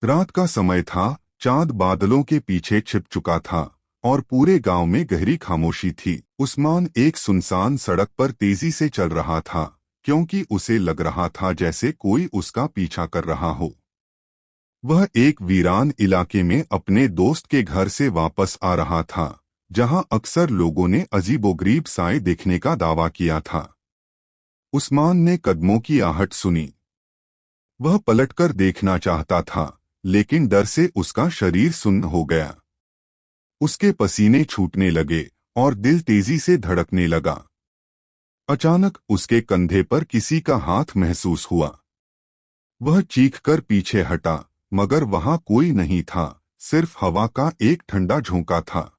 रात का समय था। चांद बादलों के पीछे छिप चुका था और पूरे गांव में गहरी खामोशी थी। उस्मान एक सुनसान सड़क पर तेजी से चल रहा था, क्योंकि उसे लग रहा था जैसे कोई उसका पीछा कर रहा हो। वह एक वीरान इलाके में अपने दोस्त के घर से वापस आ रहा था, जहां अक्सर लोगों ने अजीबोगरीब साए देखने का दावा किया था। उस्मान ने कदमों की आहट सुनी। वह पलटकर देखना चाहता था, लेकिन डर से उसका शरीर सुन्न हो गया। उसके पसीने छूटने लगे और दिल तेजी से धड़कने लगा। अचानक उसके कंधे पर किसी का हाथ महसूस हुआ। वह चीखकर पीछे हटा, मगर वहां कोई नहीं था, सिर्फ हवा का एक ठंडा झोंका था।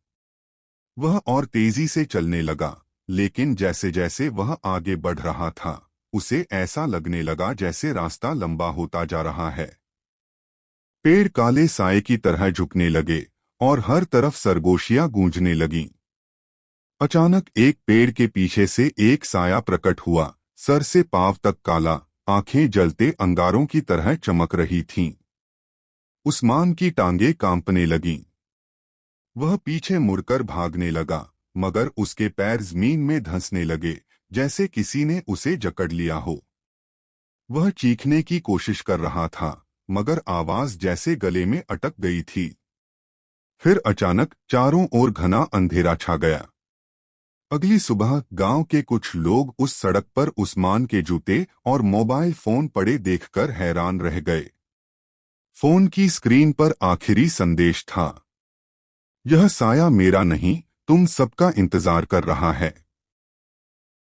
वह और तेजी से चलने लगा, लेकिन जैसे जैसे वह आगे बढ़ रहा था, उसे ऐसा लगने लगा जैसे रास्ता लंबा होता जा रहा है। पेड़ काले साए की तरह झुकने लगे और हर तरफ सरगोशियां गूंजने लगीं। अचानक एक पेड़ के पीछे से एक साया प्रकट हुआ, सर से पांव तक काला, आंखें जलते अंगारों की तरह चमक रही थीं। उस्मान की टांगें कांपने लगीं। वह पीछे मुड़कर भागने लगा, मगर उसके पैर जमीन में धंसने लगे, जैसे किसी ने उसे जकड़ लिया हो। वह चीखने की कोशिश कर रहा था, मगर आवाज जैसे गले में अटक गई थी। फिर अचानक चारों ओर घना अंधेरा छा गया। अगली सुबह गांव के कुछ लोग उस सड़क पर उस्मान के जूते और मोबाइल फोन पड़े देखकर हैरान रह गए। फोन की स्क्रीन पर आखिरी संदेश था, यह साया मेरा नहीं, तुम सबका इंतजार कर रहा है।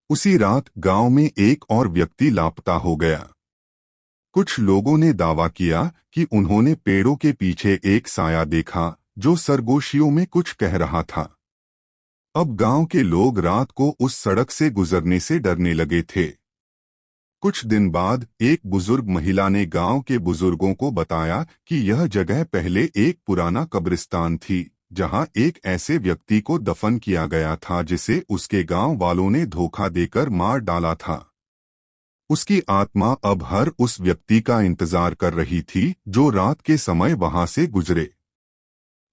उसी रात गांव में एक और व्यक्ति लापता हो गया। कुछ लोगों ने दावा किया कि उन्होंने पेड़ों के पीछे एक साया देखा, जो सरगोशियों में कुछ कह रहा था। अब गांव के लोग रात को उस सड़क से गुजरने से डरने लगे थे। कुछ दिन बाद एक बुजुर्ग महिला ने गांव के बुजुर्गों को बताया कि यह जगह पहले एक पुराना कब्रिस्तान थी, जहां एक ऐसे व्यक्ति को दफन किया गया था जिसे उसके गांव वालों ने धोखा देकर मार डाला था। उसकी आत्मा अब हर उस व्यक्ति का इंतजार कर रही थी जो रात के समय वहां से गुजरे।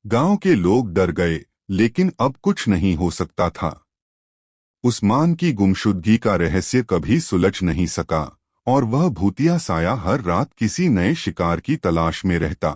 गांव के लोग डर गए, लेकिन अब कुछ नहीं हो सकता था। उस्मान की गुमशुदगी का रहस्य कभी सुलझ नहीं सका, और वह भूतिया साया हर रात किसी नए शिकार की तलाश में रहता।